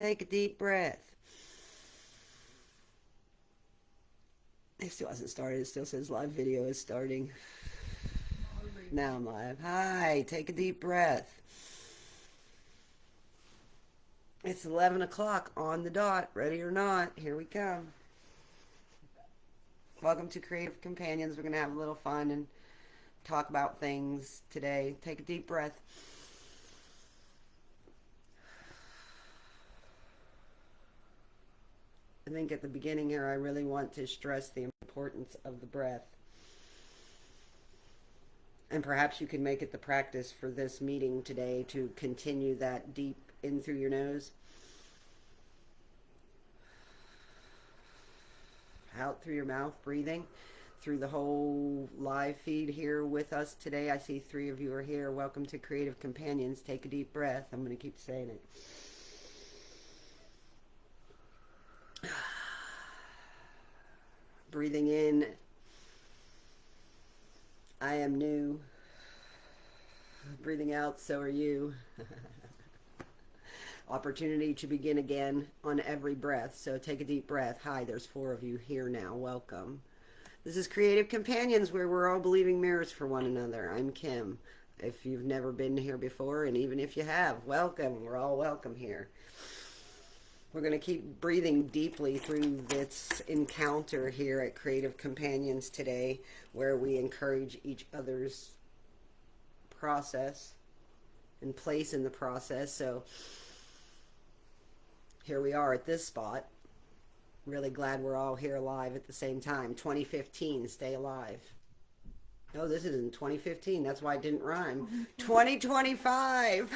Take a deep breath. It still hasn't started. It still says live video is starting. Now I'm live. Hi, take a deep breath. It's 11 o'clock on the dot. Ready or not, here we come. Welcome to Creative Companions. We're going to have a little fun and talk about things today. Take a deep breath. I think at the beginning here, I really want to stress the importance of the breath. And perhaps you can make it the practice for this meeting today to continue that deep in through your nose, out through your mouth, breathing through the whole live feed here with us today. I see 3 of you are here. Welcome to Creative Companions. Take a deep breath. I'm going to keep saying it. Breathing in, I am new. Breathing out, so are you. Opportunity to begin again on every breath. So take a deep breath. Hi, there's 4 of you here now. Welcome. This is Creative Companions, where we're all believing mirrors for one another. I'm Kim. If you've never been here before, and even if you have, welcome. We're all welcome here. We're going to keep breathing deeply through this encounter here at Creative Companions today, where we encourage each other's process and place in the process. So here we are at this spot. Really glad we're all here live at the same time. 2015, stay alive. No, this isn't 2015. That's why it didn't rhyme. 2025.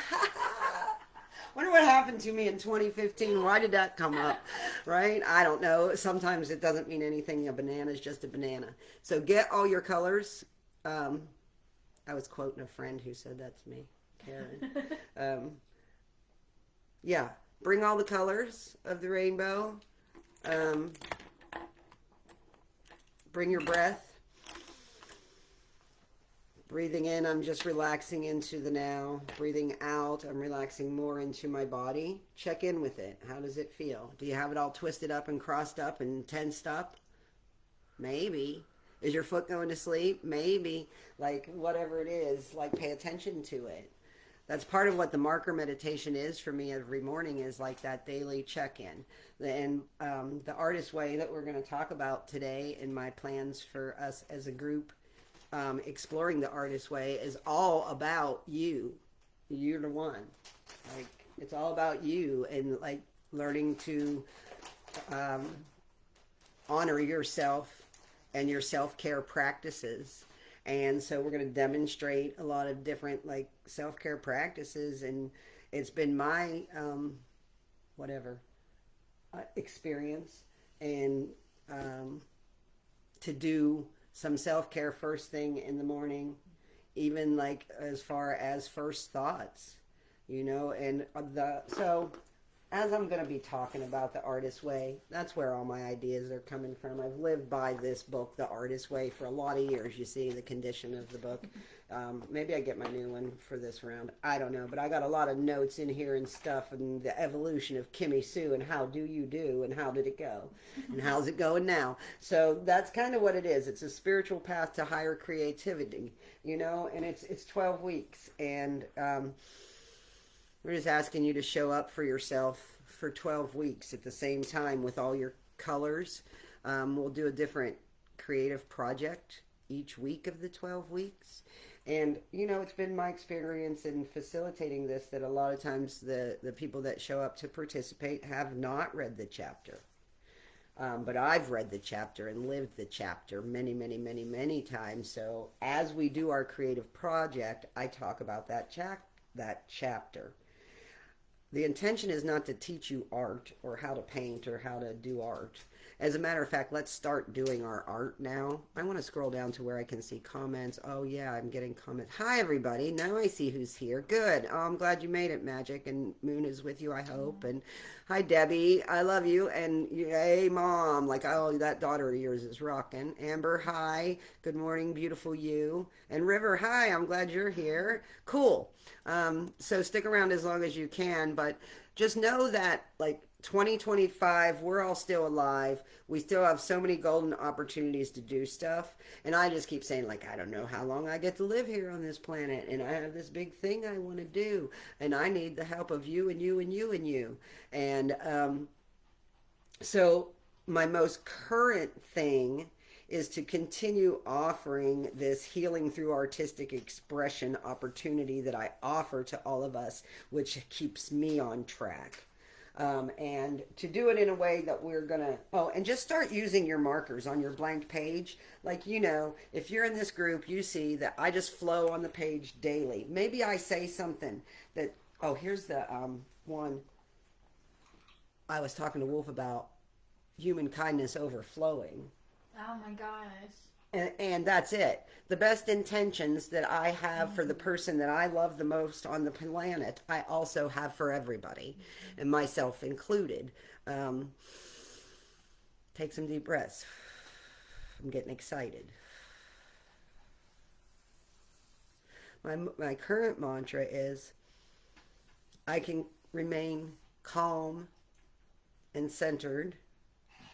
Wonder what happened to me in 2015. Why did that come up? Right? I don't know. Sometimes it doesn't mean anything. A banana is just a banana. So get all your colors. I was quoting a friend who said that to me, Karen. Yeah, bring all the colors of the rainbow. Bring your breath. Breathing in, I'm just relaxing into the now. Breathing out, I'm relaxing more into my body. Check in with it. How does it feel? Do you have it all twisted up and crossed up and tensed up? Maybe. Is your foot going to sleep? Maybe. Like, whatever it is, like, pay attention to it. That's part of what the marker meditation is for me every morning, is like that daily check-in. And the artist way that we're going to talk about today in my plans for us as a group, exploring the artist way, is all about you. You're the one. Like, it's all about you, and like learning to honor yourself and your self-care practices. And so we're going to demonstrate a lot of different like self-care practices, and it's been my experience, and to do some self-care first thing in the morning, even like as far as first thoughts, and so as I'm going to be talking about the artist way, that's where all my ideas are coming from. I've lived by this book, The Artist Way, for a lot of years. You see the condition of the book. Maybe I get my new one for this round. I don't know, but I got a lot of notes in here and stuff, and the evolution of Kimmy Sue, and how do you do, and how did it go, and how's it going now. So that's kind of what it is. It's a spiritual path to higher creativity, and it's 12 weeks, and we're just asking you to show up for yourself for 12 weeks at the same time with all your colors. We'll do a different creative project each week of the 12 weeks. And, it's been my experience in facilitating this that a lot of times the people that show up to participate have not read the chapter. But I've read the chapter and lived the chapter many, many, many, many times. So as we do our creative project, I talk about that chapter. The intention is not to teach you art or how to paint or how to do art. As a matter of fact, let's start doing our art now. I want to scroll down to where I can see comments. Oh, yeah, I'm getting comments. Hi, everybody. Now I see who's here. Good. Oh, I'm glad you made it, Magic. And Moon is with you, I hope. And hi, Debbie. I love you. And hey, Mom. Like, oh, that daughter of yours is rocking. Amber, hi. Good morning, beautiful you. And River, hi. I'm glad you're here. Cool. So stick around as long as you can. But just know that like 2025, we're all still alive. We still have so many golden opportunities to do stuff. And I just keep saying, like, I don't know how long I get to live here on this planet. And I have this big thing I want to do. And I need the help of you and you and you and you. And so, my most current thing is to continue offering this healing through artistic expression opportunity that I offer to all of us, which keeps me on track. And to do it in a way that we're gonna, oh, and just start using your markers on your blank page. Like, if you're in this group, you see that I just flow on the page daily. Maybe I say something that, oh, here's the one I was talking to Wolf about, human kindness overflowing. Oh my gosh. And that's it. The best intentions that I have for the person that I love the most on the planet, I also have for everybody, and myself included. Take some deep breaths. I'm getting excited. My current mantra is, I can remain calm and centered,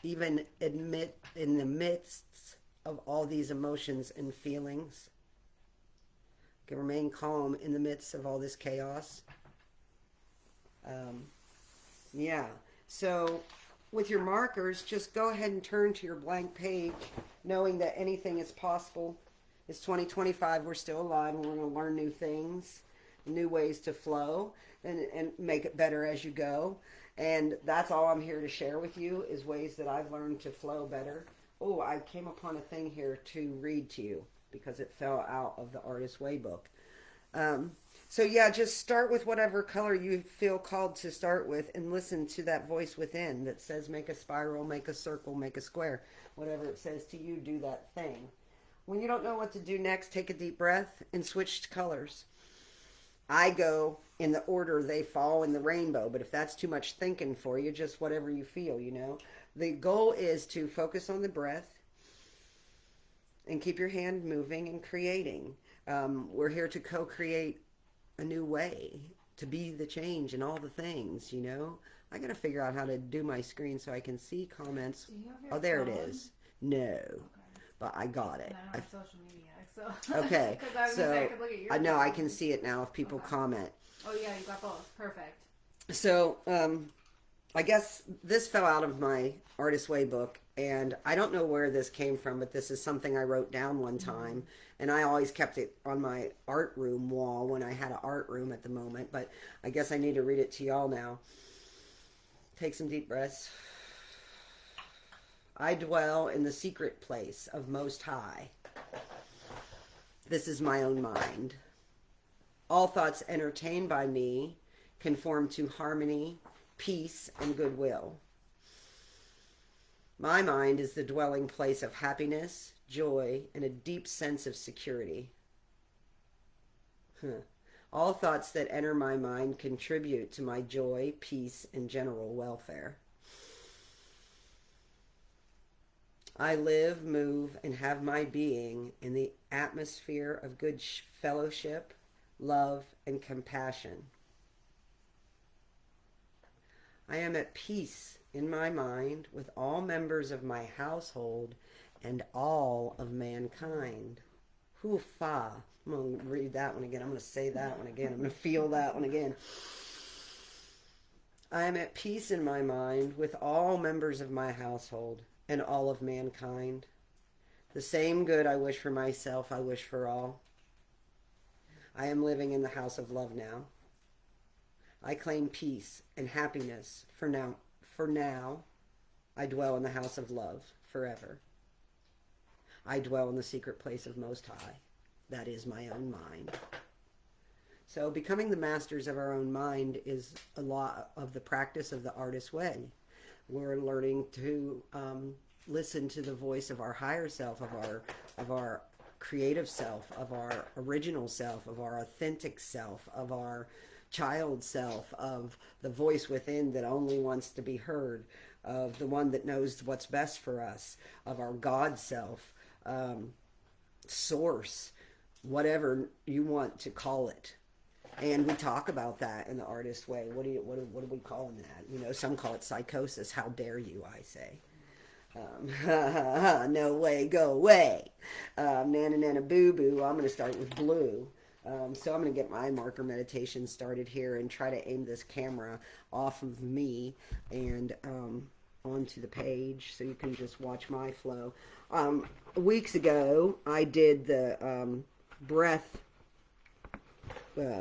even admit in the midst of all these emotions and feelings. I can remain calm in the midst of all this chaos. Yeah. So with your markers, just go ahead and turn to your blank page, knowing that anything is possible. It's 2025. We're still alive, and we're going to learn new things, new ways to flow, and make it better as you go. And that's all I'm here to share with you, is ways that I've learned to flow better. Oh, I came upon a thing here to read to you because it fell out of the Artist's Way book. So yeah, just start with whatever color you feel called to start with, and listen to that voice within that says make a spiral, make a circle, make a square. Whatever it says to you, do that thing. When you don't know what to do next, take a deep breath and switch colors. I go in the order they fall in the rainbow, but if that's too much thinking for you, just whatever you feel, The goal is to focus on the breath and keep your hand moving and creating. We're here to co-create a new way, to be the change in all the things, I got to figure out how to do my screen so I can see comments. Do you have your Oh, there phone? it is. No, Okay. but I got it. And I don't have social media, so. Okay, 'Cause I was gonna say, I could look at your I know I phone. can see it now if people Okay. comment. Oh yeah, you got both. Perfect. So, I guess this fell out of my Artist's Way book, and I don't know where this came from, but this is something I wrote down one time, and I always kept it on my art room wall when I had an art room at the moment, but I guess I need to read it to y'all now. Take some deep breaths. I dwell in the secret place of Most High. This is my own mind. All thoughts entertained by me conform to harmony, peace, and goodwill. My mind is the dwelling place of happiness, joy, and a deep sense of security. All thoughts that enter my mind contribute to my joy, peace, and general welfare. I live, move, and have my being in the atmosphere of good fellowship, love, and compassion. I am at peace in my mind with all members of my household and all of mankind. Hoofa. I'm going to read that one again. I'm going to say that one again. I'm going to feel that one again. I am at peace in my mind with all members of my household and all of mankind. The same good I wish for myself, I wish for all. I am living in the house of love now. I claim peace and happiness for now. For now, I dwell in the house of love forever. I dwell in the secret place of Most High. That is my own mind. So becoming the masters of our own mind is a lot of the practice of the Artist's Way. We're learning to listen to the voice of our higher self, of our creative self, of our original self, of our authentic self, of our child self, of the voice within that only wants to be heard, of the one that knows what's best for us, of our God self, source, whatever you want to call it. And we talk about that in the artist way. What are we calling that? You know, some call it psychosis. How dare you, I say. No way, go away. Nana nana boo boo. I'm going to start with blue. So I'm going to get my marker meditation started here and try to aim this camera off of me and onto the page so you can just watch my flow. Weeks ago, I did the breath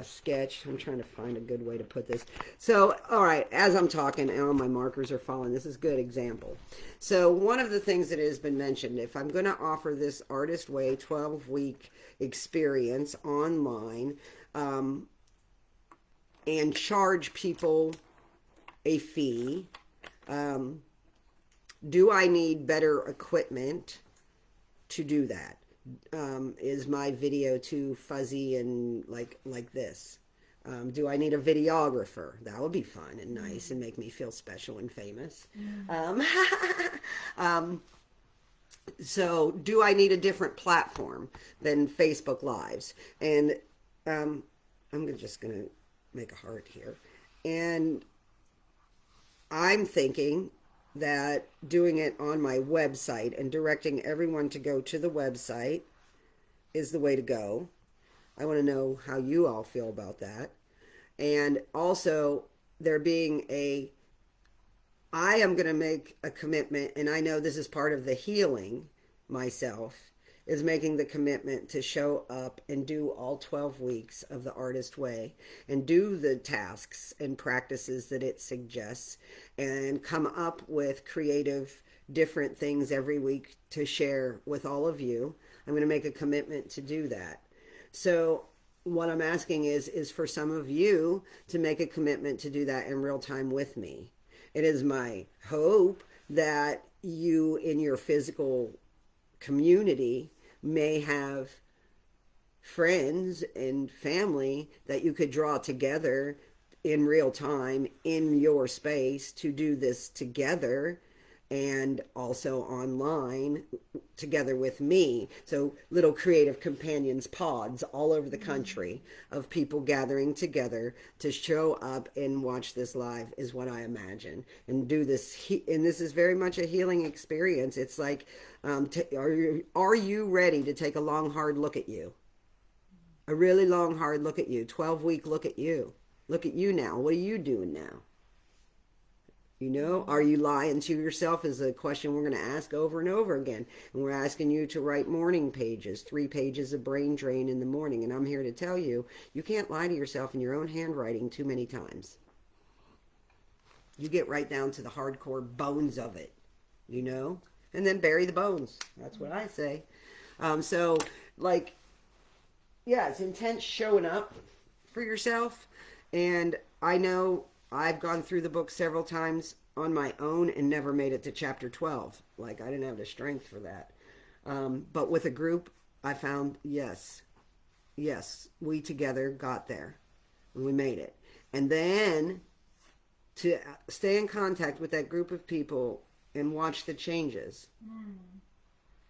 sketch. I'm trying to find a good way to put this. So, all right, as I'm talking, and all my markers are falling, this is a good example. So one of the things that has been mentioned, if I'm going to offer this Artist Way 12-week experience online and charge people a fee, do I need better equipment to do that? Is my video too fuzzy and like this? Do I need a videographer? That would be fun and nice and make me feel special and famous. So do I need a different platform than Facebook Lives? And I'm just going to make a heart here. And I'm thinking that doing it on my website and directing everyone to go to the website is the way to go. I want to know how you all feel about that. And also, there being I am going to make a commitment, and I know this is part of the healing myself, is making the commitment to show up and do all 12 weeks of the Artist Way and do the tasks and practices that it suggests and come up with creative different things every week to share with all of you. I'm going to make a commitment to do that. So what I'm asking is for some of you to make a commitment to do that in real time with me. It is my hope that you in your physical community may have friends and family that you could draw together in real time in your space to do this together and also online together with me. So little creative companions pods all over the country of people gathering together to show up and watch this live is what I imagine and do this. And this is very much a healing experience. It's like, are you ready to take a long, hard look at you? A really long, hard look at you. 12-week look at you. Look at you now. What are you doing now? You know, are you lying to yourself is a question we're going to ask over and over again. And we're asking you to write morning pages, 3 pages of brain drain in the morning. And I'm here to tell you, you can't lie to yourself in your own handwriting too many times. You get right down to the hardcore bones of it, you know, and then bury the bones. That's what I say. So, like, yeah, it's intense showing up for yourself. And I know I've gone through the book several times on my own and never made it to chapter 12. Like, I didn't have the strength for that. But with a group, I found, yes, we together got there. And we made it. And then to stay in contact with that group of people and watch the changes.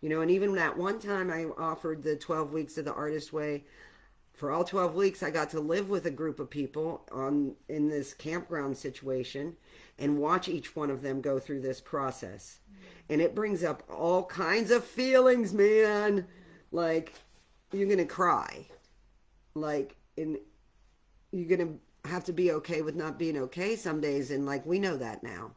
You know, and even that one time I offered the 12 weeks of the Artist Way, for all 12 weeks, I got to live with a group of people in this campground situation and watch each one of them go through this process. And it brings up all kinds of feelings, man. Like, you're going to cry. Like, you're going to have to be okay with not being okay some days. And, like, we know that now.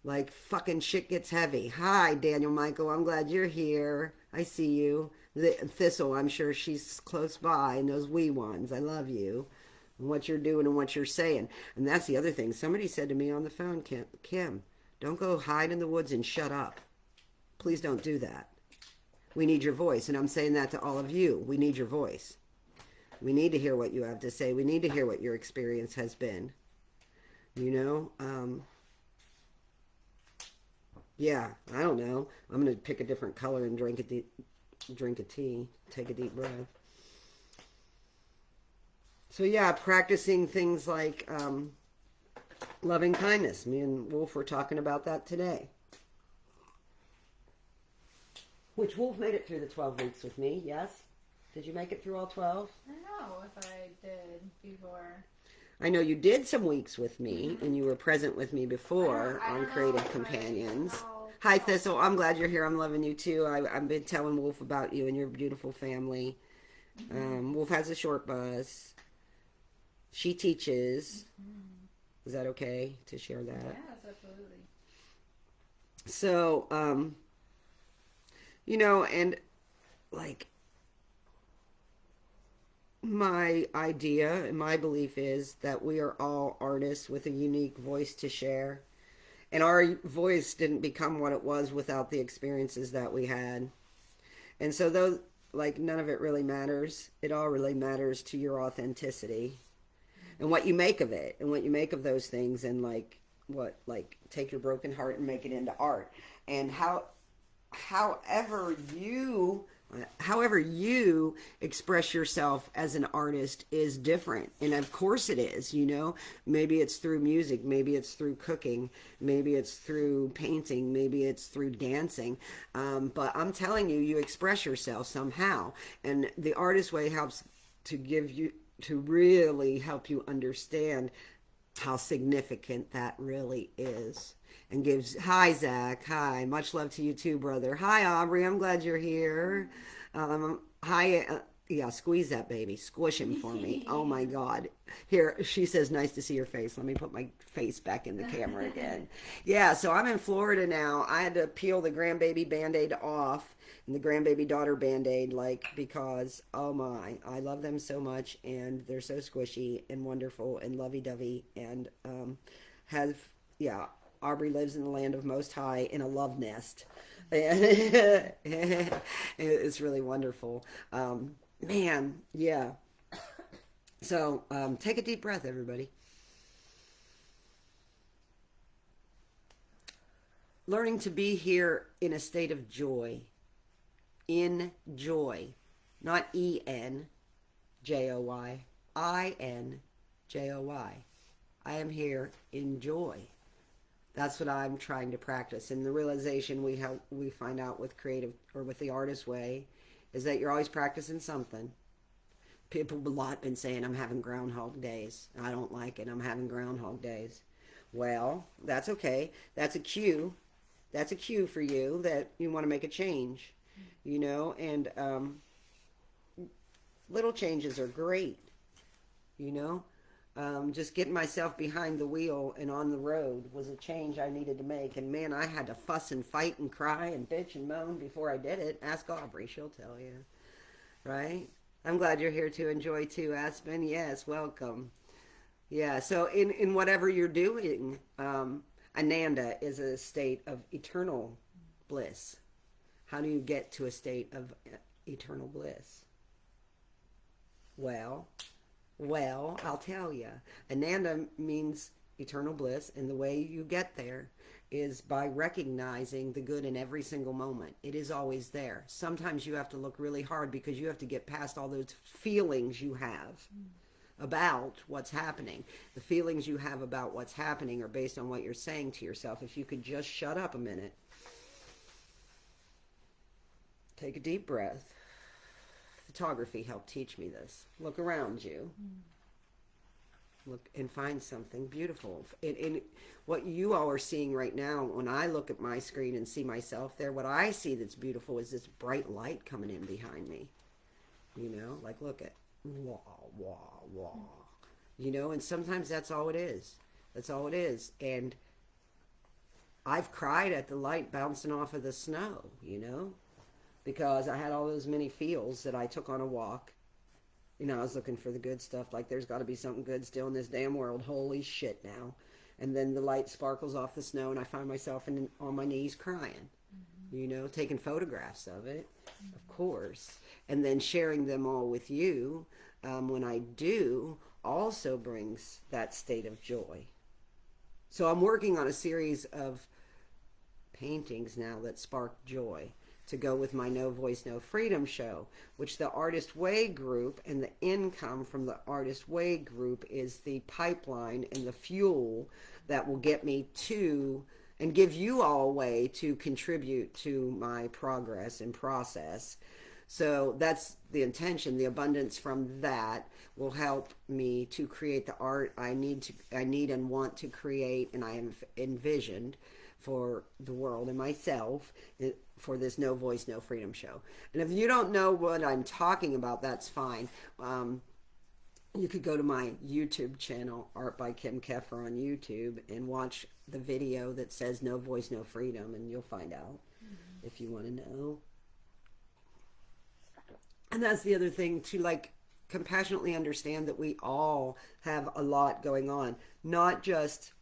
Like, fucking shit gets heavy. Hi, Daniel Michael. I'm glad you're here. I see you. The Thistle, I'm sure she's close by, and those wee ones. I love you. And what you're doing and what you're saying. And that's the other thing. Somebody said to me on the phone, Kim, don't go hide in the woods and shut up. Please don't do that. We need your voice. And I'm saying that to all of you. We need your voice. We need to hear what you have to say. We need to hear what your experience has been. You know? Yeah, I don't know. I'm going to pick a different color and drink a tea. Take a deep breath. So yeah, practicing things like loving kindness. Me and Wolf were talking about that today. Which Wolf made it through the 12 weeks with me, yes? Did you make it through all 12? I don't know if I did before. I know you did some weeks with me, and you were present with me before I on don't know Creative if Companions. I'll- Hi, Thistle. I'm glad you're here. I'm loving you too. I've been telling Wolf about you and your beautiful family. Wolf has a short bus. She teaches. Is that okay to share that? Yes, absolutely. So, you know, and like my idea and my belief is that we are all artists with a unique voice to share. And our voice didn't become what it was without the experiences that we had. And so, though, like, none of it really matters, it all really matters to your authenticity and what you make of it and what you make of those things, and take your broken heart and make it into art. And however you express yourself as an artist is different. And of course it is, you know. Maybe it's through music, maybe it's through cooking, maybe it's through painting, maybe it's through dancing. But I'm telling you, you express yourself somehow. And the artist way helps to really help you understand how significant that really is. And gives, hi Zach, hi, much love to you too, brother. Hi Aubrey, I'm glad you're here. Hi, yeah, squeeze that baby, squish him for me. Oh my God. Here, she says, nice to see your face. Let me put my face back in the camera again. Yeah, so I'm in Florida now. I had to peel the grandbaby Band-Aid off and the grandbaby daughter Band-Aid, because, oh my, I love them so much, and they're so squishy and wonderful and lovey-dovey, and Aubrey lives in the land of Most High in a love nest. And it's really wonderful. Man, yeah. So take a deep breath, everybody. Learning to be here in a state of joy. In joy. Not ENJOY. INJOY. I am here in joy. That's what I'm trying to practice. And the realization we find out with with the artist way is that you're always practicing something. People a lot been saying I'm having groundhog days. I don't like it. I'm having groundhog days. Well, that's okay. That's a cue. That's a cue for you that you want to make a change, you know, and little changes are great, you know. Just getting myself behind the wheel and on the road was a change I needed to make. And man, I had to fuss and fight and cry and bitch and moan before I did it. Ask Aubrey, she'll tell you. Right? I'm glad you're here to enjoy too, Aspen. Yes, welcome. Yeah, so in whatever you're doing, Ananda is a state of eternal bliss. How do you get to a state of eternal bliss? Well, I'll tell you. Ananda means eternal bliss, and the way you get there is by recognizing the good in every single moment. It is always there. Sometimes you have to look really hard because you have to get past all those feelings you have about what's happening. The feelings you have about what's happening are based on what you're saying to yourself. If you could just shut up a minute. Take a deep breath. Photography helped teach me this. Look around you. Look and find something beautiful. In what you all are seeing right now, when I look at my screen and see myself there, what I see that's beautiful is this bright light coming in behind me. You know, like look at, wah, wah, wah. You know, and sometimes that's all it is. That's all it is. And I've cried at the light bouncing off of the snow, you know, because I had all those many feels that I took on a walk. You know, I was looking for the good stuff, like there's got to be something good still in this damn world. Holy shit now. And then the light sparkles off the snow and I find myself on my knees crying, you know, taking photographs of it, of course. And then sharing them all with you when I do also brings that state of joy. So I'm working on a series of paintings now that spark joy to go with my No Voice, No Freedom show, which the Artist Way group and the income from the Artist Way group is the pipeline and the fuel that will get me to and give you all a way to contribute to my progress and process So that's the intention. The abundance from that will help me to create the art I need and want to create, and I have envisioned for the world and myself for this No Voice, No Freedom show. And if you don't know what I'm talking about, that's fine. You could go to my YouTube channel, Art by Kim Keffer on YouTube, and watch the video that says No Voice, No Freedom, and you'll find out if you want to know. And that's the other thing, to like compassionately understand that we all have a lot going on. Not just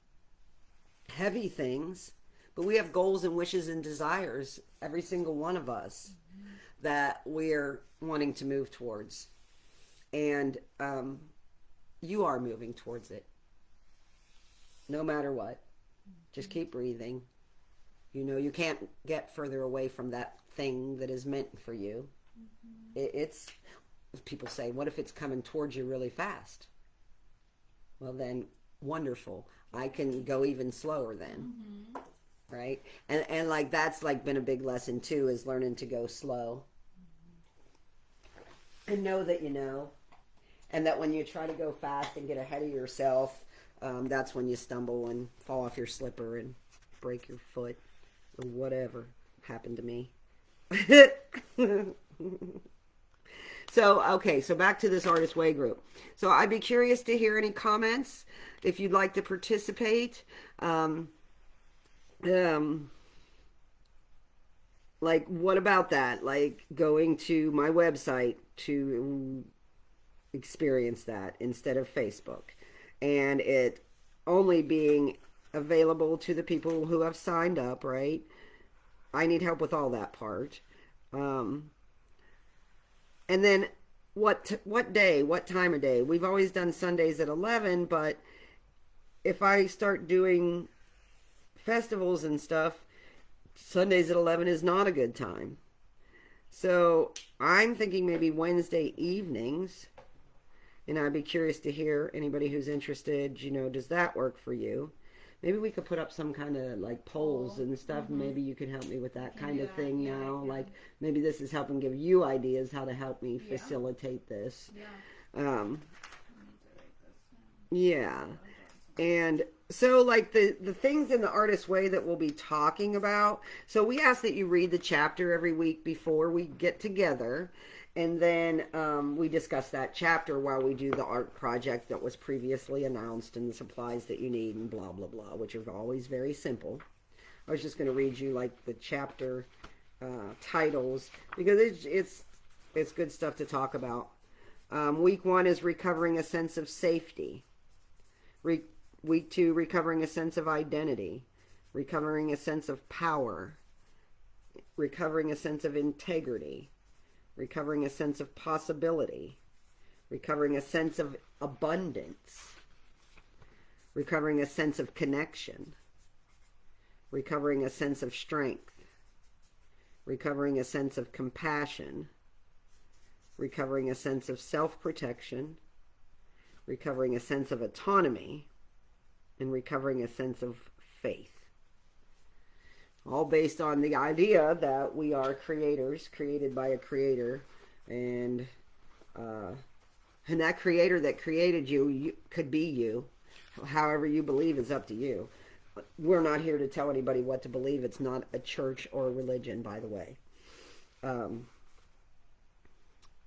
heavy things, but we have goals and wishes and desires, every single one of us, that we're wanting to move towards. And you are moving towards it. No matter what. Just keep breathing. You know, you can't get further away from that thing that is meant for you. It's, people say, what if it's coming towards you really fast? Well then, wonderful. I can go even slower then. Right? And like that's like been a big lesson too, is learning to go slow. And know that you know. And that when you try to go fast and get ahead of yourself, that's when you stumble and fall off your slipper and break your foot or whatever happened to me. So, okay, so back to this Artist Way group. So I'd be curious to hear any comments if you'd like to participate. Like, what about that? Like, going to my website to experience that instead of Facebook. And it only being available to the people who have signed up, right? I need help with all that part. And then what day, what time of day? We've always done Sundays at 11, but if I start doing festivals and stuff, Sundays at 11 is not a good time. So I'm thinking maybe Wednesday evenings, and I'd be curious to hear anybody who's interested, you know, does that work for you? Maybe we could put up some kind of like polls and stuff. Maybe you can help me with that kind of thing now. Like maybe this is helping give you ideas how to help me facilitate this. Yeah. And so like the things in the Artist Way that we'll be talking about. So we ask that you read the chapter every week before we get together. And then we discuss that chapter while we do the art project that was previously announced and the supplies that you need and blah, blah, blah, which are always very simple. I was just going to read you like the chapter titles because it's good stuff to talk about. Week 1 is recovering a sense of safety. Week 2, recovering a sense of identity. Recovering a sense of power. Recovering a sense of integrity. Recovering a sense of possibility, recovering a sense of abundance, recovering a sense of connection, recovering a sense of strength, recovering a sense of compassion, recovering a sense of self-protection, recovering a sense of autonomy, and recovering a sense of faith. All based on the idea that we are creators, created by a creator, and that creator that created you could be you. However you believe is up to you. We're not here to tell anybody what to believe. It's not a church or a religion, by the way.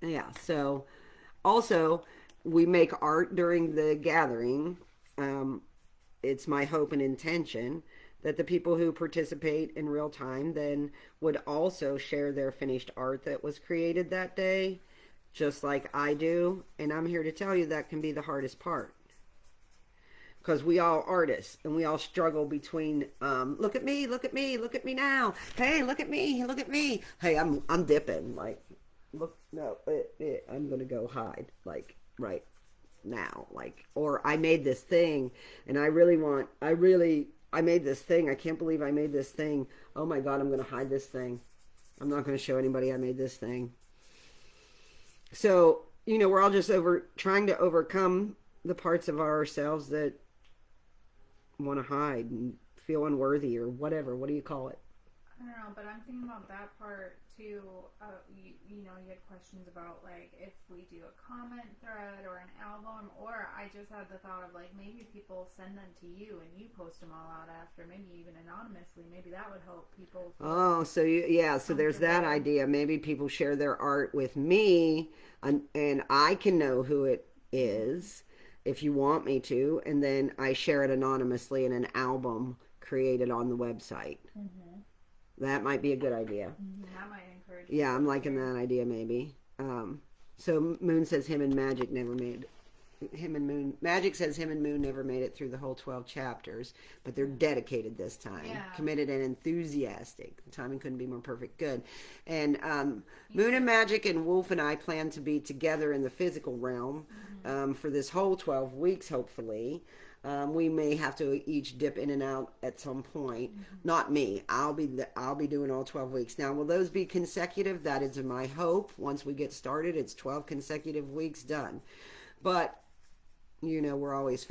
Yeah, so also we make art during the gathering. It's my hope and intention that the people who participate in real time then would also share their finished art that was created that day, just like I do. And I'm here to tell you that can be the hardest part. Because we all artists, and we all struggle between, look at me, look at me, look at me now. Hey, look at me, look at me. Hey, I'm dipping. Like, look, no, I'm going to go hide. Like, right now. Like, or I made this thing, and I made this thing. I can't believe I made this thing. Oh my God, I'm going to hide this thing. I'm not going to show anybody I made this thing. So, you know, we're all just trying to overcome the parts of ourselves that want to hide and feel unworthy or whatever. What do you call it? I don't know, but I'm thinking about that part too. You know, you had questions about like if we do a comment thread or an album, or I just had the thought of like maybe people send them to you and you post them all out after, maybe even anonymously. Maybe that would help people. Oh, so so there's that idea. Maybe people share their art with me, and I can know who it is if you want me to, and then I share it anonymously in an album created on the website. Mm-hmm. That might be a good idea. Mm-hmm. That might encourage. Yeah, I'm liking that idea maybe. So Moon says him and Magic never made him and Moon. Magic says him and Moon never made it through the whole 12 chapters, but they're dedicated this time, committed and enthusiastic. The timing couldn't be more perfect. Good. And Moon and Magic and Wolf and I plan to be together in the physical realm for this whole 12 weeks, hopefully. We may have to each dip in and out at some point. Not me. I'll be doing all 12 weeks. Now, will those be consecutive? That is my hope. Once we get started, it's 12 consecutive weeks done. But you know, we're always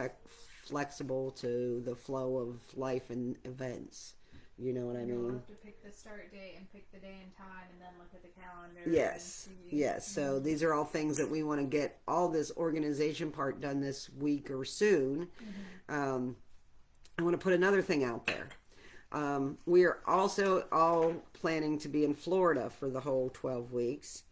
flexible to the flow of life and events. You know what I mean? We'll have to pick the start date and pick the day and time, and then look at the calendar. Yes, yes. So these are all things that we want to get all this organization part done this week or soon. I want to put another thing out there. We are also all planning to be in Florida for the whole 12 weeks,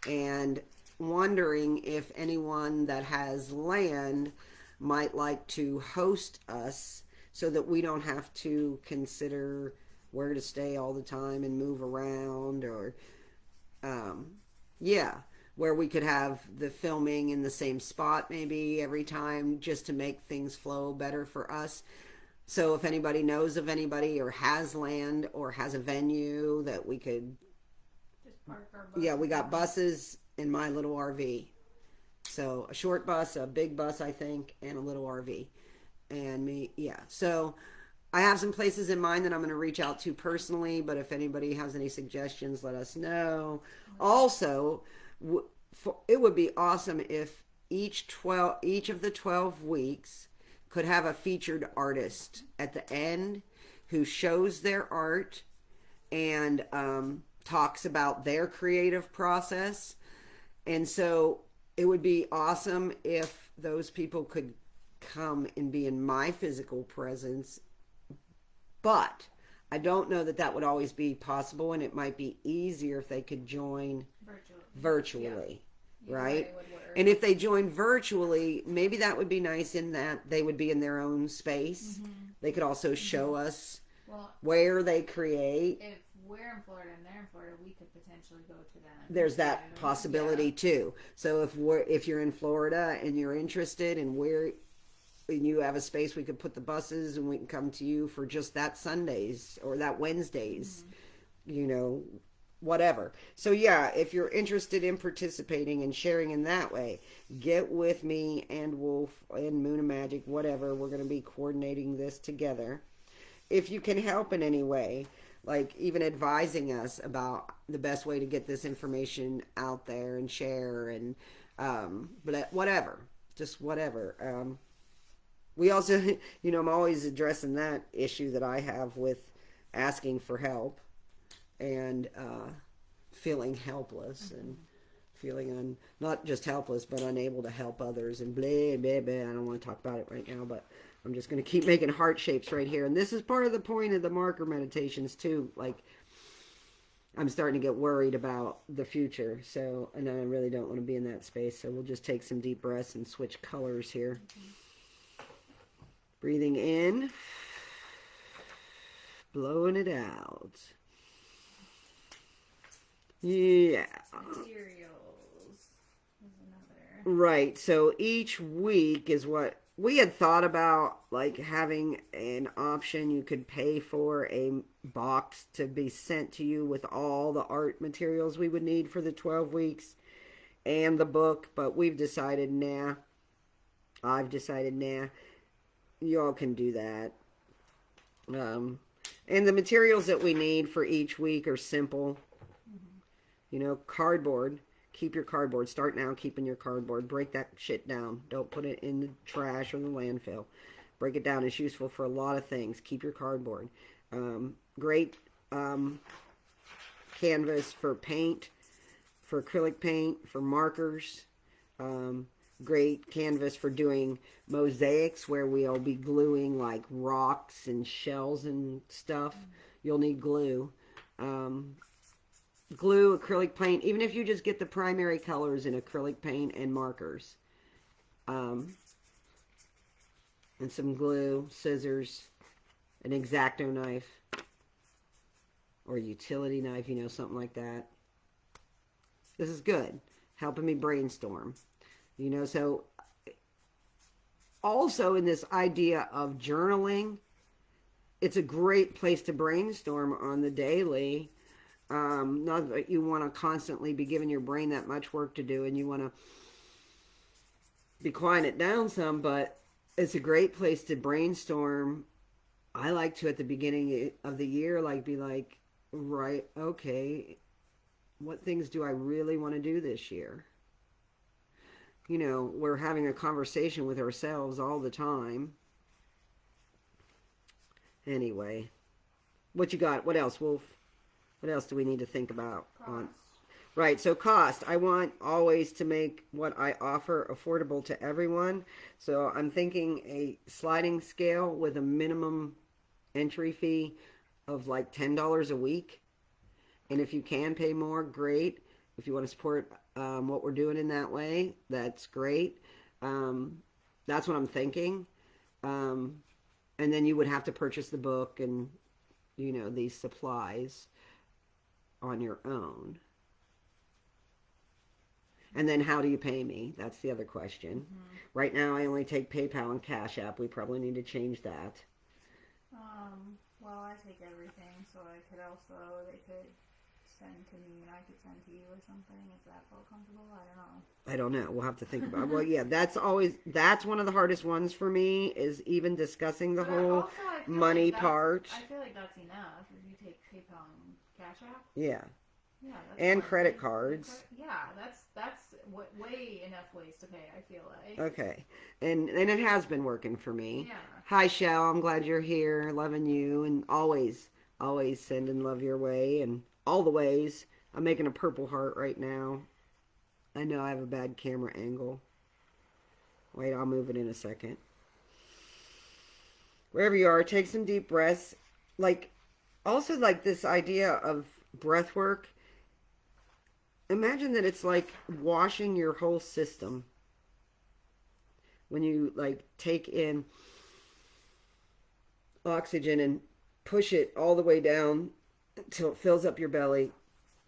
and wondering if anyone that has land might like to host us so that we don't have to consider where to stay all the time and move around, or where we could have the filming in the same spot maybe every time, just to make things flow better for us. So if anybody knows of anybody or has land or has a venue that we could just park our bus. we got buses in my little RV. So a short bus, a big bus, I think, and a little RV. And so I have some places in mind that I'm going to reach out to personally, but if anybody has any suggestions, let us know. Also, it would be awesome if each of the 12 weeks could have a featured artist at the end who shows their art and talks about their creative process. And so it would be awesome if those people could come and be in my physical presence. But I don't know that would always be possible, and it might be easier if they could join virtually. Yeah. Right? And if they join virtually, maybe that would be nice in that they would be in their own space. They could also show us where they create. If we're in Florida and they're in Florida, we could potentially go to them. There's that possibility too. So if you're in Florida and you're interested and you have a space, we could put the buses and we can come to you for just that Sundays or that Wednesdays, you know, whatever. So if you're interested in participating and sharing in that way, get with me and Wolf and Moon and Magic, whatever. We're going to be coordinating this together. If you can help in any way, like even advising us about the best way to get this information out there and share, and but whatever, just whatever. We also, you know, I'm always addressing that issue that I have with asking for help and feeling helpless and feeling not just helpless but unable to help others and blah blah blah. I don't want to talk about it right now, but I'm just going to keep making heart shapes right here. And this is part of the point of the marker meditations too. Like, I'm starting to get worried about the future. So, and I really don't want to be in that space. So we'll just take some deep breaths and switch colors here. Breathing in, blowing it out. Yeah. Materials is another. Right. So each week is what we had thought about, like having an option. You could pay for a box to be sent to you with all the art materials we would need for the 12 weeks and the book. But we've decided, nah. I've decided, nah. Y'all can do that. And the materials that we need for each week are simple. You know, cardboard. Keep your cardboard. Start now keeping your cardboard. Break that shit down. Don't put it in the trash or the landfill. Break it down. It's useful for a lot of things. Keep your cardboard. Great canvas for paint, for acrylic paint, for markers. Great canvas for doing mosaics where we'll be gluing like rocks and shells and stuff. You'll need glue. Glue, acrylic paint, even if you just get the primary colors in acrylic paint and markers. And some glue, scissors, an X-Acto knife, or a utility knife, something like that. This is good, helping me brainstorm. So also in this idea of journaling, it's a great place to brainstorm on the daily. Not that you want to constantly be giving your brain that much work to do and you want to be quieting it down some, but it's a great place to brainstorm. I like to, at the beginning of the year, be like, right, okay, what things do I really want to do this year? We're having a conversation with ourselves all the time. Anyway, what you got? What else, Wolf? What else do we need to think about? Right, so cost. I want always to make what I offer affordable to everyone. So I'm thinking a sliding scale with a minimum entry fee of like $10 a week. And if you can pay more, great. If you want to support what we're doing in that way, that's great. That's what I'm thinking. And then you would have to purchase the book and, these supplies on your own. And then how do you pay me? That's the other question. Mm-hmm. Right now I only take PayPal and Cash App. We probably need to change that. Well, I take everything, so they could send to me and I could send to you or something if that felt comfortable. I don't know. We'll have to think about it. Well, yeah, that's one of the hardest ones for me is even discussing the whole money part. I feel like that's enough if you take PayPal and Cash App. Yeah. Yeah, and credit cards. Yeah, that's way enough ways to pay, I feel like. Okay. And it has been working for me. Yeah. Hi, Shell. I'm glad you're here. Loving you. And always sending love your way and all the ways. I'm making a purple heart right now. I know I have a bad camera angle. Wait, I'll move it in a second. Wherever you are, take some deep breaths. Also this idea of breath work. Imagine that it's like washing your whole system. When you take in oxygen and push it all the way down until it fills up your belly,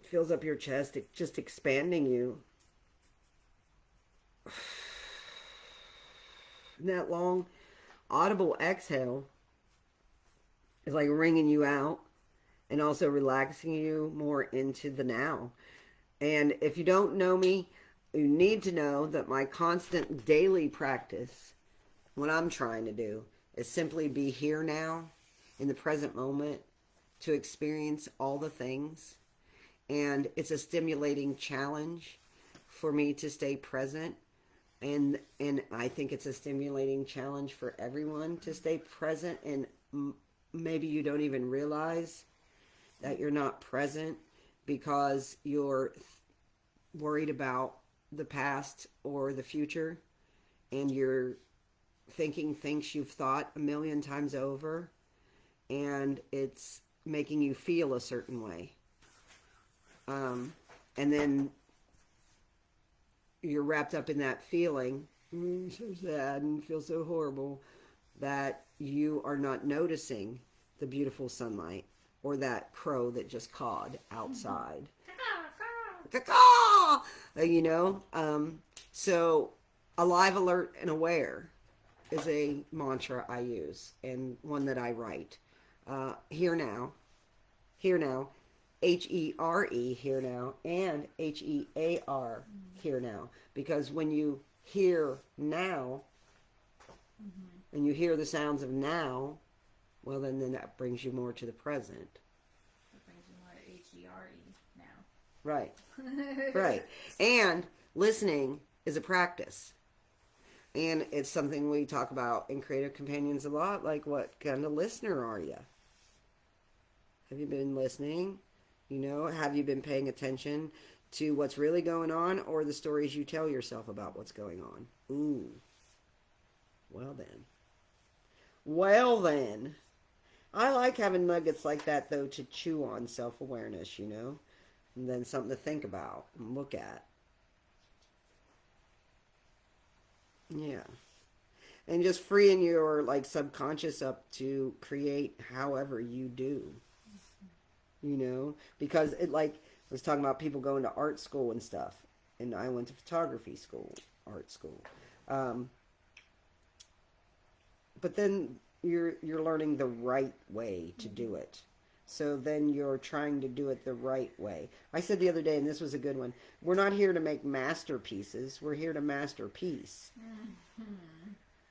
fills up your chest, just expanding you. And that long audible exhale is like wringing you out and also relaxing you more into the now. And if you don't know me, you need to know that my constant daily practice, what I'm trying to do, is simply be here now, in the present moment, to experience all the things. And it's a stimulating challenge for me to stay present. And I think it's a stimulating challenge for everyone to stay present. And maybe you don't even realize that you're not present because you're worried about the past or the future, and you're thinking things you've thought a million times over, and it's making you feel a certain way. And then you're wrapped up in that feeling, so sad and feel so horrible, that you are not noticing the beautiful sunlight or that crow that just cawed outside. So alive, alert, and aware is a mantra I use, and one that I write. Here now, Here-E, here now, and Hear, here now. Because when you hear now, and you hear the sounds of now, well, then that brings you more to the present. That brings you more to H-E-R-E now. Right. Right. And listening is a practice. And it's something we talk about in Creative Companions a lot. Like, what kind of listener are you? Have you been listening? You know, have you been paying attention to what's really going on or the stories you tell yourself about what's going on? Ooh. Well then. Well then. I like having nuggets like that though to chew on, self-awareness, you know? And then something to think about and look at. Yeah. And just freeing your like subconscious up to create however you do. You know, because it like I was talking about people going to art school and stuff, and I went to photography school, art school, but then you're learning the right way to do it. So then you're trying to do it the right way. I said the other day, and this was a good one, we're not here to make masterpieces, we're here to masterpiece.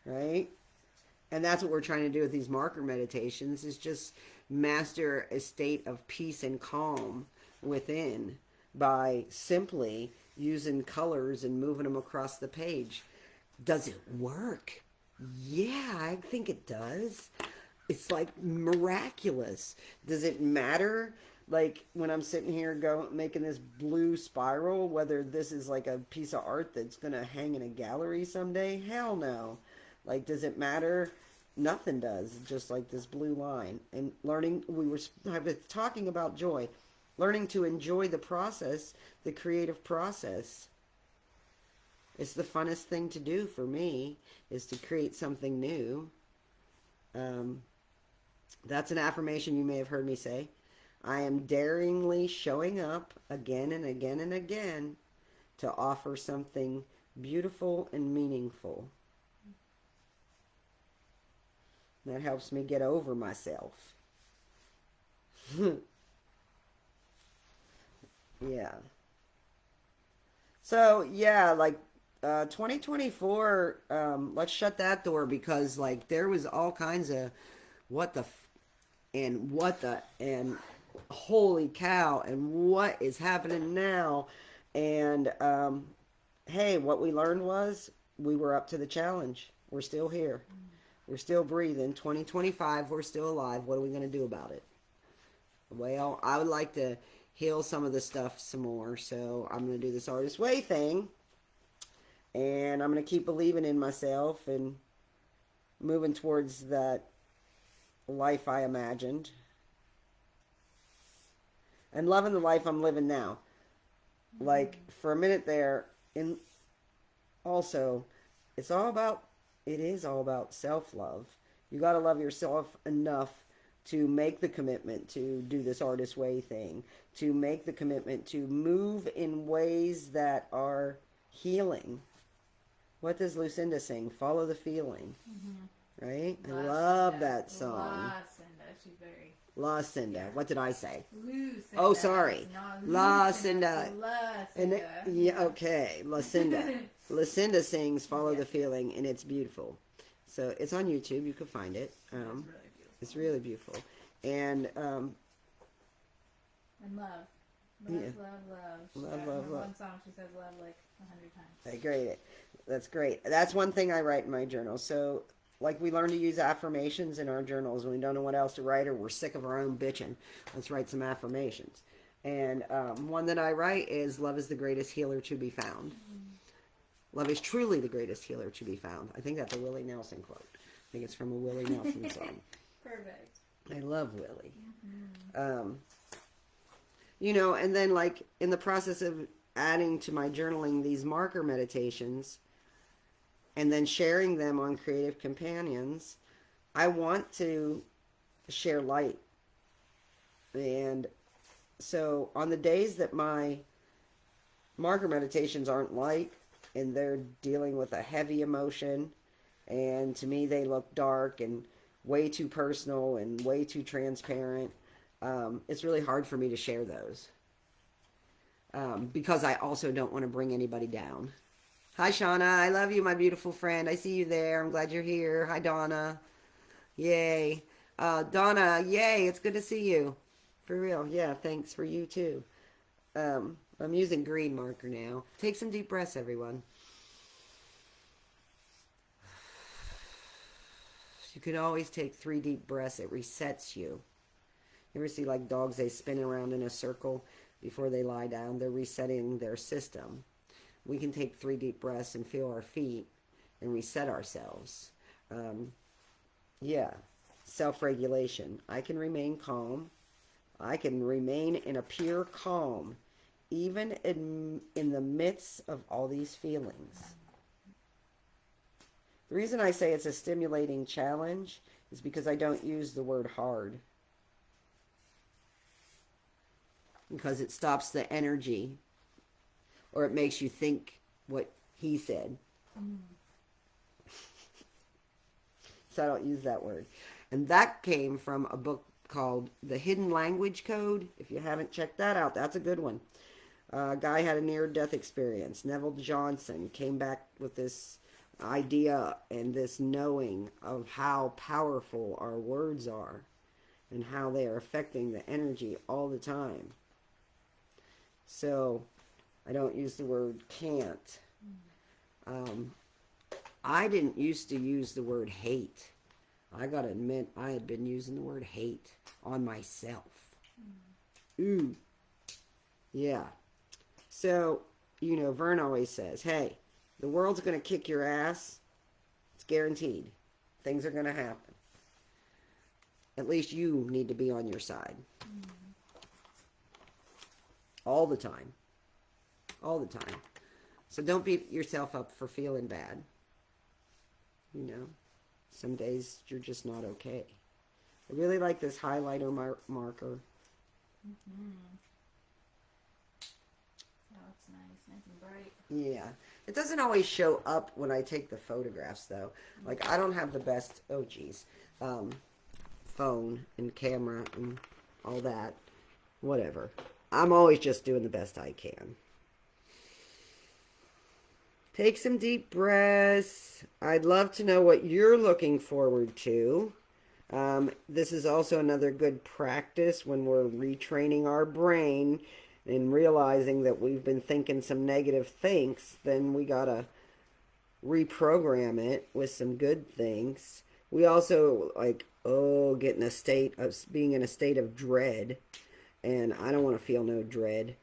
Right? And that's what we're trying to do with these marker meditations, is just master a state of peace and calm within by simply using colors and moving them across the page. Does it work? Yeah, I think it does. It's like miraculous. Does it matter? Like when I'm sitting here making this blue spiral, whether this is like a piece of art that's going to hang in a gallery someday? Hell no. Like, does it matter? Nothing does. Just like this blue line. And learning, I was talking about joy. Learning to enjoy the process, the creative process. It's the funnest thing to do for me, is to create something new. That's an affirmation you may have heard me say. I am daringly showing up again and again and again to offer something beautiful and meaningful. That helps me get over myself. Yeah. So, yeah, like 2024, let's shut that door, because like there was all kinds of and holy cow and what is happening now. And hey, what we learned was we were up to the challenge. We're still here. We're still breathing. 2025, we're still alive. What are we going to do about it? Well, I would like to heal some of the stuff some more. So I'm going to do this Artist Way thing. And I'm going to keep believing in myself and moving towards that life I imagined. And loving the life I'm living now. Like, for a minute there, and also, it is all about self-love. You got to love yourself enough to make the commitment to do this Artist Way thing, to make the commitment to move in ways that are healing. What does Lucinda sing? Follow the feeling. Mm-hmm. Right? I love that song. She's very... Lucinda. What did I say? Lucinda. Oh, sorry. Lucinda. Lucinda. Yeah, okay. Lucinda. Lucinda sings Follow the Feeling, and it's beautiful. So it's on YouTube. You can find it. It's really beautiful. And love. Yeah. Love. One song she says love like 100 times. Great. That's great. That's one thing I write in my journal. So, like, we learn to use affirmations in our journals when we don't know what else to write, or we're sick of our own bitching. Let's write some affirmations. And one that I write is, love is the greatest healer to be found. Love is truly the greatest healer to be found. I think that's a Willie Nelson quote. I think it's from a Willie Nelson song. Perfect. I love Willie. You know, and then like in the process of adding to my journaling these marker meditations and then sharing them on Creative Companions, I want to share light. And so on the days that my marker meditations aren't light and they're dealing with a heavy emotion, and to me they look dark and way too personal and way too transparent, it's really hard for me to share those. Because I also don't want to bring anybody down. Hi, Shauna. I love you, my beautiful friend. I see you there. I'm glad you're here. Hi, Donna. Yay. Donna, yay. It's good to see you. For real. Yeah, thanks for you, too. I'm using green marker now. Take some deep breaths, everyone. You can always take 3 deep breaths. It resets you. You ever see like dogs, they spin around in a circle before they lie down? They're resetting their system. We can take 3 deep breaths and feel our feet and reset ourselves. Yeah, self-regulation. I can remain calm. I can remain in a pure calm, even in the midst of all these feelings. The reason I say it's a stimulating challenge is because I don't use the word hard. Because it stops the energy, or it makes you think what he said. So I don't use that word. And that came from a book called The Hidden Language Code. If you haven't checked that out, that's a good one. A guy had a near-death experience. Neville Johnson came back with this idea and this knowing of how powerful our words are and how they are affecting the energy all the time. So I don't use the word can't. I didn't used to use the word hate. I gotta admit, I had been using the word hate on myself. Ooh. Yeah. So, you know, Vern always says, hey, the world's gonna kick your ass. It's guaranteed. Things are gonna happen. At least you need to be on your side. All the time. All the time. So don't beat yourself up for feeling bad. You know, some days you're just not okay. I really like this highlighter marker. Oh, it's nice and bright. Yeah. It doesn't always show up when I take the photographs, though. Like, I don't have the best, phone and camera and all that. Whatever. I'm always just doing the best I can. Take some deep breaths. I'd love to know what you're looking forward to. This is also another good practice when we're retraining our brain and realizing that we've been thinking some negative things. Then we gotta reprogram it with some good things. We also get in a state of being in a state of dread, and I don't want to feel no dread.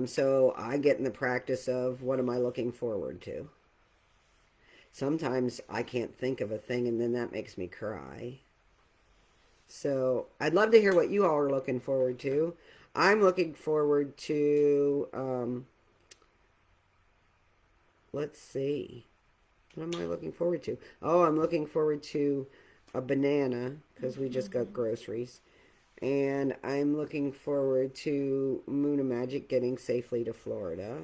So I get in the practice of what am I looking forward to. Sometimes I can't think of a thing, and then that makes me cry. So I'd love to hear what you all are looking forward to. I'm looking forward to, let's see. What am I looking forward to? Oh, I'm looking forward to a banana because we just got groceries. And I'm looking forward to Moon of Magic getting safely to Florida.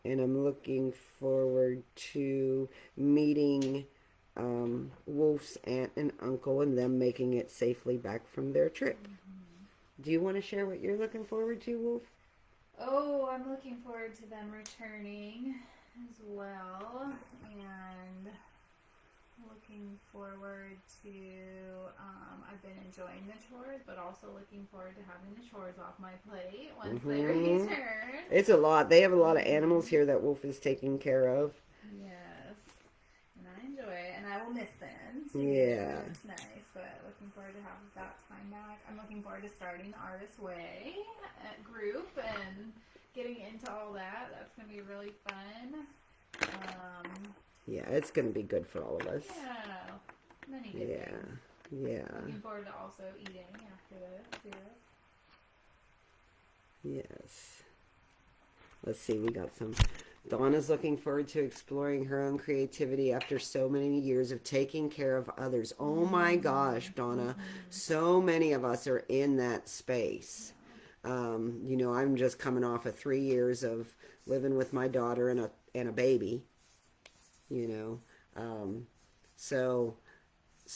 And I'm looking forward to meeting Wolf's aunt and uncle and them making it safely back from their trip. Do you want to share what you're looking forward to, Wolf? Oh, I'm looking forward to them returning as well. And looking forward to, I've been enjoying the chores, but also looking forward to having the chores off my plate once they return. It's a lot. They have a lot of animals here that Wolf is taking care of. Yes. And I enjoy it, and I will miss them. Too. Yeah. It's nice, but looking forward to having that time back. I'm looking forward to starting Artist Way group and getting into all that. That's going to be really fun. Yeah, it's going to be good for all of us. Yeah, many good things. Yeah. Looking forward to also eating after this, too. Yes. Let's see, we got some. Donna's looking forward to exploring her own creativity after so many years of taking care of others. Oh my gosh, Donna. So many of us are in that space. You know, I'm just coming off of 3 years of living with my daughter and a baby. You know, so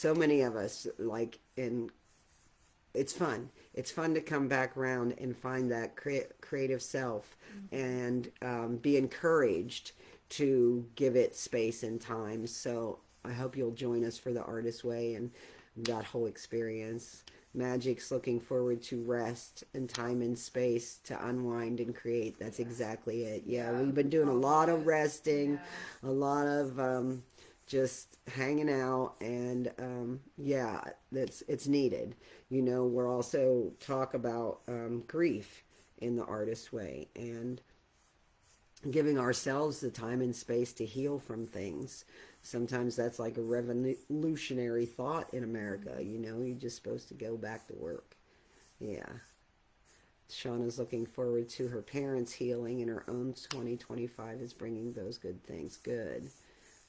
many of us and it's fun. It's fun to come back around and find that creative self and be encouraged to give it space and time. So I hope you'll join us for the Artist Way and that whole experience. Magic's looking forward to rest and time and space to unwind and create. That's exactly it. Yeah, we've been doing a lot of resting, a lot of just hanging out, and yeah, it's needed. We're also talk about grief in the artist way, and giving ourselves the time and space to heal from things. Sometimes that's like a revolutionary thought in America. You're just supposed to go back to work. Yeah. Shauna's looking forward to her parents' healing, and her own 2025 is bringing those good things. Good.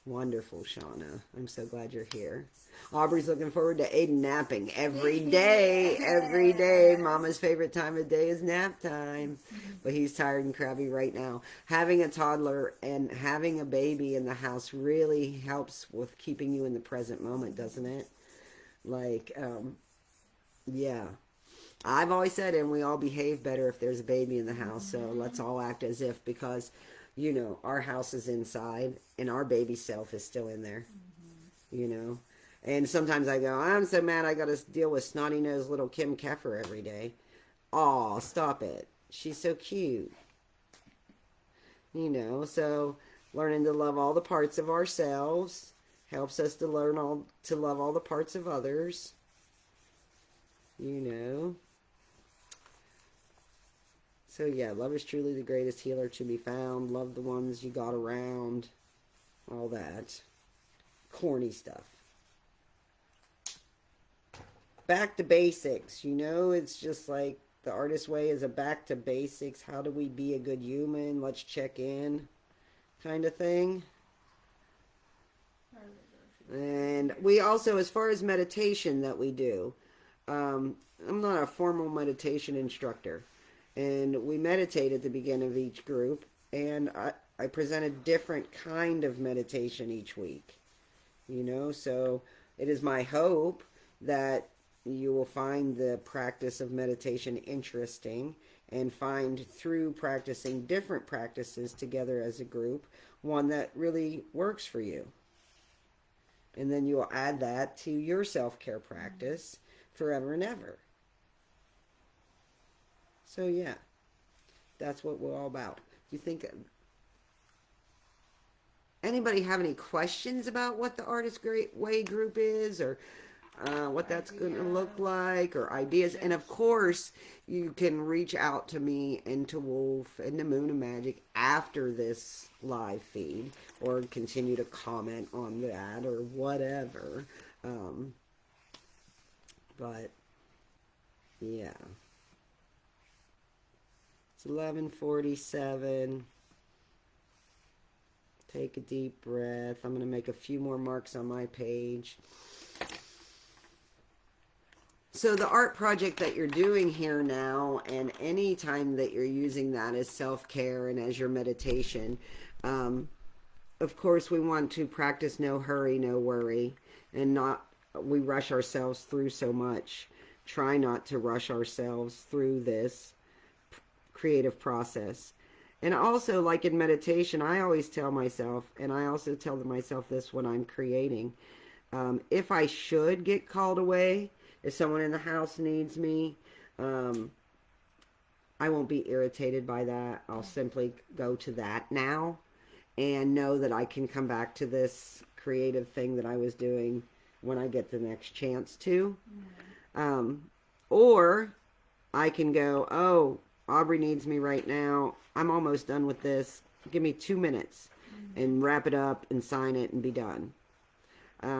Wonderful, Shauna. I'm so glad you're here. Aubrey's looking forward to Aiden napping every day. Every day. Mama's favorite time of day is nap time. But he's tired and crabby right now. Having a toddler and having a baby in the house really helps with keeping you in the present moment, doesn't it? Like, yeah. I've always said, and we all behave better if there's a baby in the house. So let's all act as if, because our house is inside and our baby self is still in there, And sometimes I go, I'm so mad I got to deal with snotty-nosed little Kim Keffer every day. Aw, stop it. She's so cute. So learning to love all the parts of ourselves helps us to learn to love all the parts of others. So yeah, love is truly the greatest healer to be found. Love the ones you got around. All that. Corny stuff. Back to basics. It's just like the artist way is a back to basics. How do we be a good human? Let's check in kind of thing. And we also, as far as meditation that we do, I'm not a formal meditation instructor. And we meditate at the beginning of each group, and I present a different kind of meditation each week. So it is my hope that you will find the practice of meditation interesting, and find through practicing different practices together as a group, one that really works for you. And then you'll add that to your self-care practice forever and ever. So yeah, that's what we're all about. Do you think anybody have any questions about what the Artist Way group is, or what that's going to look like, or ideas? And of course, you can reach out to me and to Wolf and the Moon of Magic after this live feed, or continue to comment on that or whatever. But yeah. It's 11:47. Take a deep breath. I'm going to make a few more marks on my page. So the art project that you're doing here now, and any time that you're using that as self-care and as your meditation, of course we want to practice no hurry, no worry, and we rush ourselves through so much. Try not to rush ourselves through this creative process. And also, like in meditation, I always tell myself, and I also tell myself this when I'm creating, if I should get called away, if someone in the house needs me, I won't be irritated by that. I'll simply go to that now and know that I can come back to this creative thing that I was doing when I get the next chance to. Or I can go, oh, Aubrey needs me right now. I'm almost done with this. Give me 2 minutes and wrap it up and sign it and be done.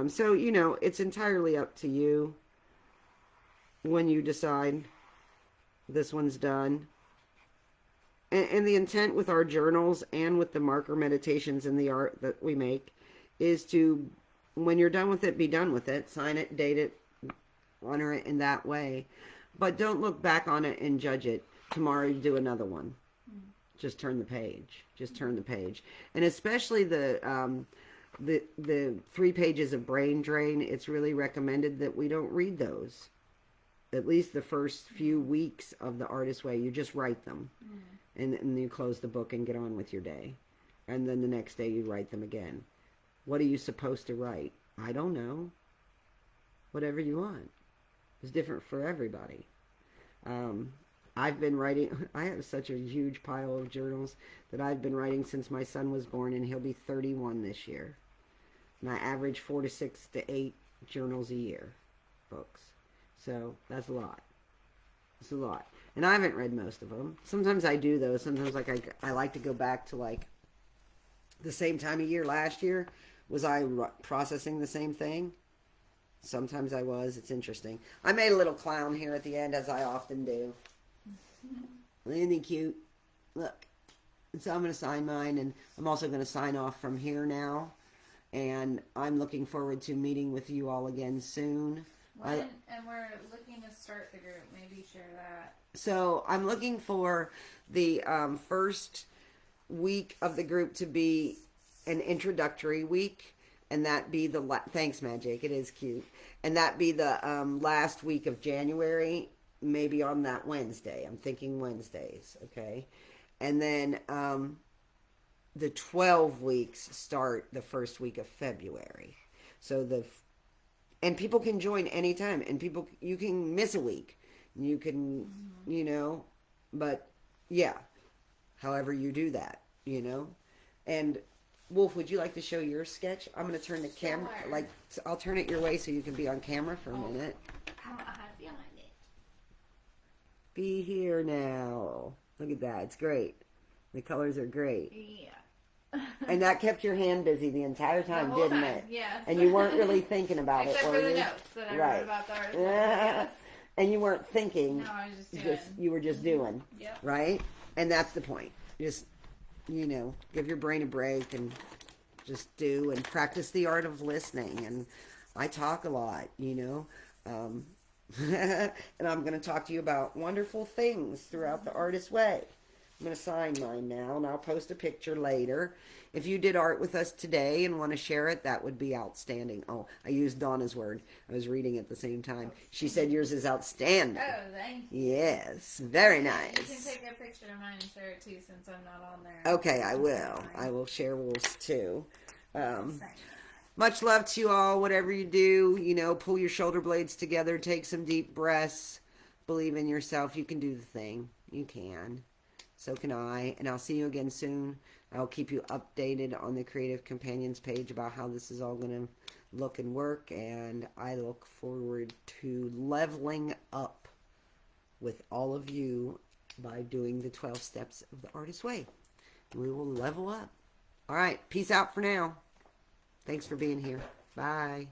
So, it's entirely up to you when you decide this one's done. And the intent with our journals and with the marker meditations and the art that we make is to, when you're done with it, be done with it. Sign it, date it, honor it in that way. But don't look back on it and judge it. Tomorrow you do another one. Just turn the page. Just turn the page. And especially the 3 pages of brain drain, it's really recommended that we don't read those. At least the first few weeks of the Artist Way, you just write them. And then you close the book and get on with your day. And then the next day you write them again. What are you supposed to write? I don't know. Whatever you want. It's different for everybody. I've been writing, I have such a huge pile of journals that I've been writing since my son was born, and he'll be 31 this year. And I average 4 to 6 to 8 journals a year, books. So that's a lot. It's a lot. And I haven't read most of them. Sometimes I do, though. Sometimes I like to go back to like the same time of year last year. Was I processing the same thing? Sometimes I was. It's interesting. I made a little clown here at the end, as I often do. Isn't he cute? Look. So I'm going to sign mine, and I'm also going to sign off from here now. And I'm looking forward to meeting with you all again soon. And we're looking to start the group. Maybe share that. So I'm looking for the first week of the group to be an introductory week, and that be the thanks, Magic. It is cute, and that be the last week of January, maybe on that Wednesday. I'm thinking Wednesdays, okay, and then the 12 weeks start the first week of February. So and people can join anytime, and you can miss a week. You can, but yeah, however you do that, And Wolf, would you like to show your sketch? I'm going to turn the camera, I'll turn it your way so you can be on camera for a minute. I don't know how to be on it. Be here now. Look at that. It's great. The colors are great. Yeah. And that kept your hand busy the entire time, didn't it? Yes. And you weren't really thinking about Except it, for were the you? notes that I Right. wrote about the artist. Yeah. And you weren't thinking. No, I was just doing. You were just doing. Yep. Right? And that's the point. Just, give your brain a break and just do and practice the art of listening. And I talk a lot, and I'm going to talk to you about wonderful things throughout the artist way. I'm going to sign mine now, and I'll post a picture later. If you did art with us today and want to share it, that would be outstanding. Oh, I used Donna's word. I was reading at the same time. She said yours is outstanding. Oh, thank you. Yes, very You nice. can take a picture of mine and share it too, since I'm not on there. Okay, I will. I will share Wolf's too. Much love to you all. Whatever you do, pull your shoulder blades together, take some deep breaths, believe in yourself. You can do the thing. You can. So can I. And I'll see you again soon. I'll keep you updated on the Creative Companions page about how this is all going to look and work. And I look forward to leveling up with all of you by doing the 12 steps of the Artist Way. We will level up. All right. Peace out for now. Thanks for being here. Bye.